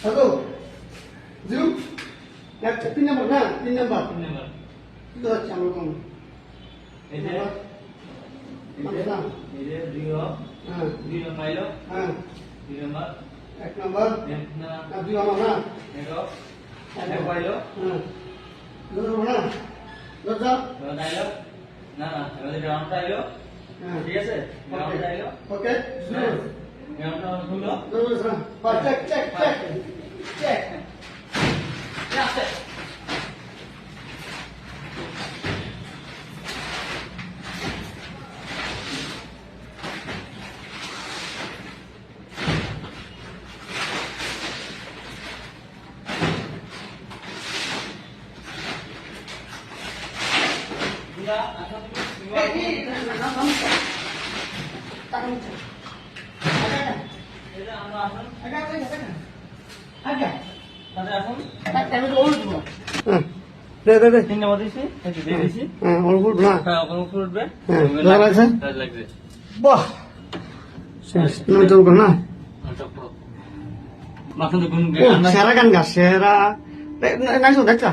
Hello zero একটা 3 নম্বর না 3 নম্বর কি হচ্ছে আমরা কোন এই যে দুইও হ্যাঁ দুই মাইলো হ্যাঁ দুই নম্বর 1 নম্বর না না 2 নম্বর না এগো এক মাইলো হ্যাঁ 2 নম্বর না দাদা দাইলো না না এবারে গ্রাউন্ড আইলো হ্যাঁ ঠিক আছে গ্রাউন্ড আইলো ওকে জিরো গ্রাউন্ড হলো zero sir check check check check আছে Enggak, asal dulu. Ini anu asal. Ada asal. দে তিন নম্বর দিছি, এই যে দিয়ে দিছি। হ্যাঁ অল্প না হ্যাঁ, ওখানে উপর উঠবে। হ্যাঁ ভালো লাগছে কাজ লাগবে। বাহ শেষ তুমি তো না মাখন তো গুন ও সেরা গান গা সেরা নাইছো দেখছা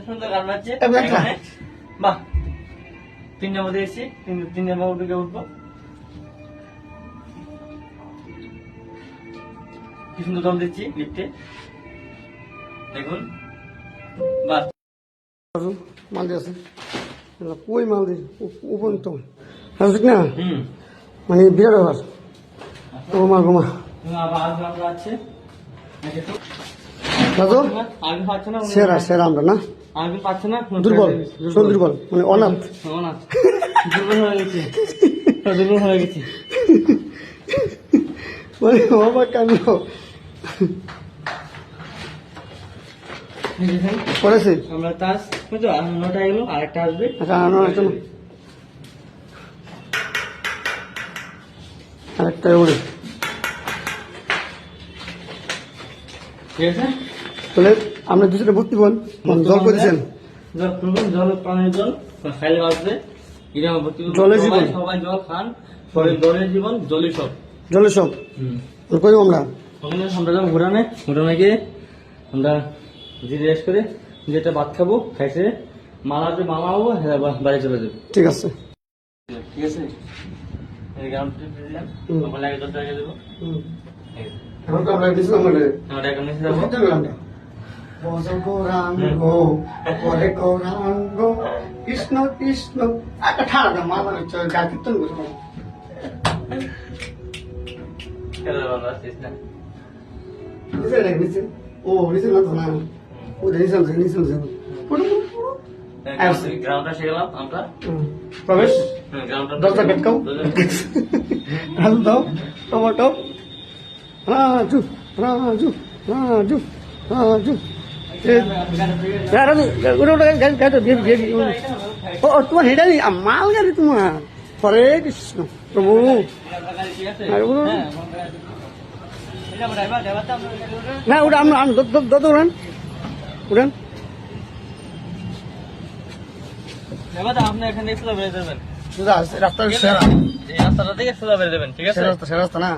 সুন্দর গান বাজছে। একদম। বাহ। তিন নম্বর দিয়েছি, তিন নম্বর উঠে উঠবো। কি সুন্দর দম দিচ্ছি লিফটে। দেখুন। বাহ। মাল দিয়েছে কই মাল দিয়েছে উপন্ত ঠিক না মানে বিরাট ব্যাপার গোমা গোমা আবার আগে আছে। দাদু আগে পাচ্ছে না। সেরা সেরা আমরা না আগে পাচ্ছে না। দুর্বল দুর্বল মানে অনাথ অনাথ। দুর্বল হয়ে গেছে। দুর্বল হয়ে গেছে। মানে বাবা কান্দ করেছে আমরা তাস বুঝছো 9টা এলো আরেকটা আসবে। আচ্ছা আরেকটা আরেকটা উড়ে ঠিক আছে তাহলে আমরা দুজনে ভর্তি বল জল করে দিয়েছেন জল প্রবলেম জল পানির জল খাইলে আসবে এটা ভর্তি জলের জীবন। সবাই জল খান শরীর জলের জীবন জলই সব জলে সব কই আমরা ওখানে আমরা যাবো ঘুরানে গিয়ে আমরা রেস্ট করে যেটা ভাত খাবো খাইছে মালা যে মামা হবো বাড়ি চলে যাবো। ঠিক আছে ঠিক আছে গ্রাউন্ড দিলাম আমার লাগে 10 টাকা দেবো। এখন তো আমরা দিছিলাম মানে আমরা এখন নিচে যাবো। কৃষ্ণ কৃষ্ণ একটা ঠাড়া মা মানে গান কীর্তন করছো খেলে ভালো আছিস না নিচে ও নিচে না তো না ও নিচে গ্রাউন্ডটা শিখলাম আমরা প্রবেশ গ্রাউন্ডটা দরজা গটকাও আলু দাও টমেটো রাজু রাজু রাজু রাজু ও তোমার হেঁটে মাল গাড়ি তোমার হরে কৃষ্ণ প্রভু না ওটা আমরা দত উড়ান উড়ান আপনি এখান থেকে সোজা বেরিয়ে যাবেন। রাস্তা সেরা এই রাস্তাটা থেকে সোজা বেরিয়ে যাবেন ঠিক আছে রাস্তা না